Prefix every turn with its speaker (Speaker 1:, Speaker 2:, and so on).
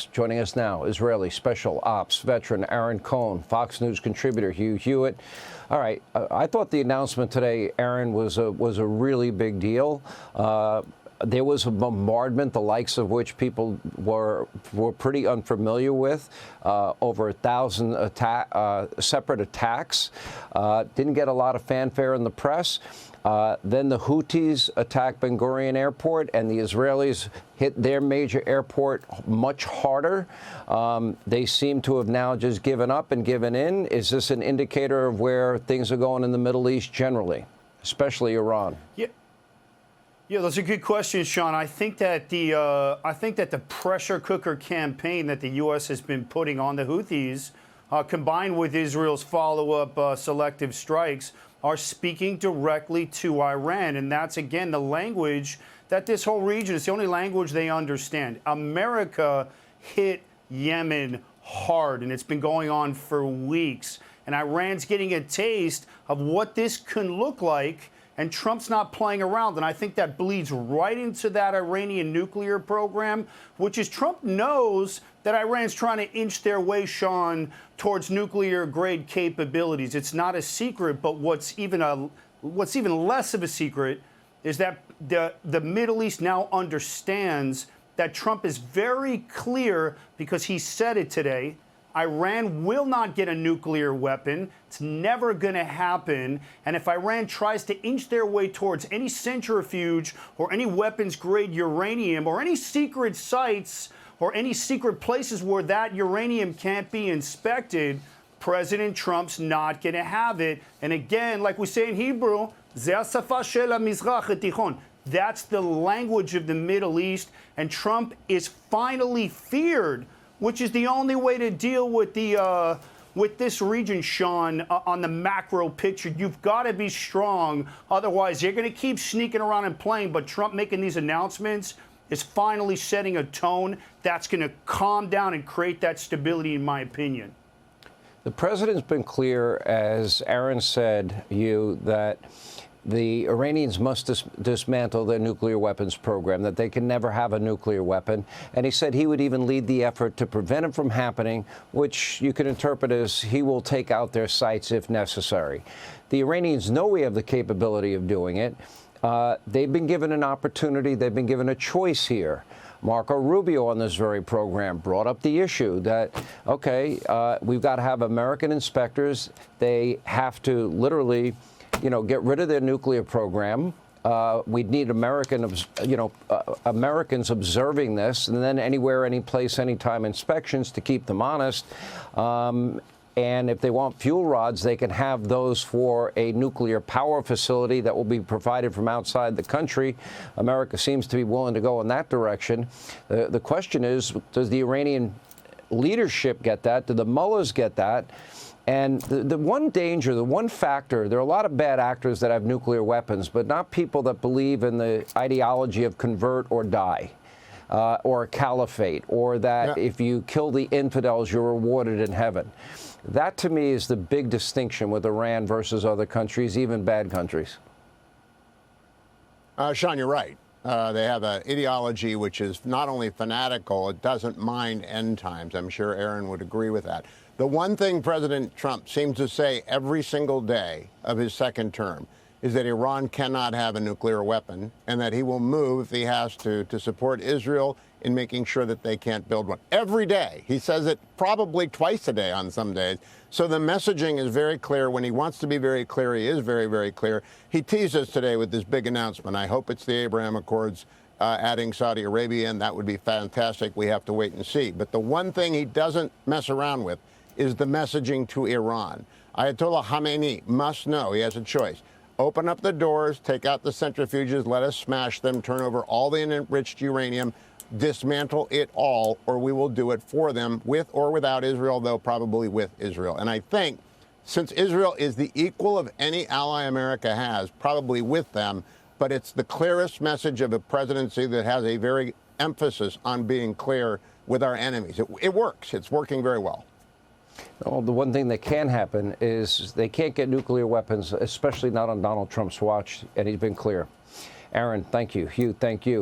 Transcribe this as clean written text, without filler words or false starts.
Speaker 1: Joining us now, Israeli Special Ops veteran Aaron Cohen, Fox News contributor Hugh Hewitt. All right, I thought the announcement today, Aaron, was a really big deal. There was a bombardment, the likes of which people were pretty unfamiliar with. Over 1,000 separate attacks. Didn't get a lot of fanfare in the press. Then the Houthis attacked Ben Gurion Airport, and the Israelis hit their major airport much harder. They seem to have now just given up and given in. Is this an indicator of where things are going in the Middle East generally, especially Iran?
Speaker 2: Yeah, those are good questions, Sean. I think that the pressure cooker campaign that the U.S. has been putting on the Houthis, combined with Israel's follow-up selective strikes, are speaking directly to Iran. And that's, again, the language that this whole region, it's the only language they understand. America hit Yemen hard, and it's been going on for weeks. And Iran's getting a taste of what this can look like, and Trump's not playing around. And I think that bleeds right into that Iranian nuclear program, which is Trump knows that Iran's trying to inch their way, Sean, towards nuclear-grade capabilities. It's not a secret, but what's even less of a secret is that the Middle East now understands that Trump is very clear, because he said it today, Iran will not get a nuclear weapon. It's never going to happen. And if Iran tries to inch their way towards any centrifuge or any weapons-grade uranium or any secret sites or any secret places where that uranium can't be inspected, President Trump's not going to have it. And again, like we say in Hebrew, "Ze hasafa shel hamizrach hatichon." That's the language of the Middle East. And Trump is finally feared, which is the only way to deal with this region, Sean, on the macro picture. You've got to be strong. Otherwise, you're going to keep sneaking around and playing. But Trump making these announcements is finally setting a tone that's going to calm down and create that stability, in my opinion.
Speaker 1: The president's been clear, as Aaron said, that the Iranians must dismantle their nuclear weapons program, that they can never have a nuclear weapon. And he said he would even lead the effort to prevent it from happening, which you can interpret as he will take out their sites if necessary. The Iranians know we have the capability of doing it. They've been given an opportunity. They've been given a choice here. Marco Rubio on this very program brought up the issue that, okay, we've got to have American inspectors. They have to literally, get rid of their nuclear program. We'd need Americans observing this, and then anywhere, any place, anytime inspections to keep them honest. And if they want fuel rods, they can have those for a nuclear power facility that will be provided from outside the country. America seems to be willing to go in that direction. The question is, does the Iranian leadership get that? Do the mullahs get that? And the one danger, the one factor, there are a lot of bad actors that have nuclear weapons, but not people that believe in the ideology of convert or die, or a caliphate, or that if you kill the infidels, you're rewarded in heaven. That, to me, is the big distinction with Iran versus other countries, even bad countries.
Speaker 3: Sean, you're right. They have an ideology which is not only fanatical, it doesn't mind end times. I'm sure Aaron would agree with that. The one thing President Trump seems to say every single day of his second term is that Iran cannot have a nuclear weapon, and that he will move if he has to support Israel in making sure that they can't build one. Every day. He says it probably twice a day on some days. So the messaging is very clear. When he wants to be very clear, he is very, very clear. He teased us today with this big announcement. I hope it's the Abraham Accords adding Saudi Arabia in. That would be fantastic. We have to wait and see. But the one thing he doesn't mess around with is the messaging to Iran. Ayatollah Khamenei must know he has a choice. Open up the doors, take out the centrifuges, let us smash them, turn over all the enriched uranium, dismantle it all, or we will do it for them, with or without Israel, though probably with Israel. And I think since Israel is the equal of any ally America has, probably with them, but it's the clearest message of a presidency that has a very emphasis on being clear with our enemies. It works. It's working very well.
Speaker 1: Well, the one thing that can happen is they can't get nuclear weapons, especially not on Donald Trump's watch, and he's been clear. Aaron, thank you. Hugh, thank you.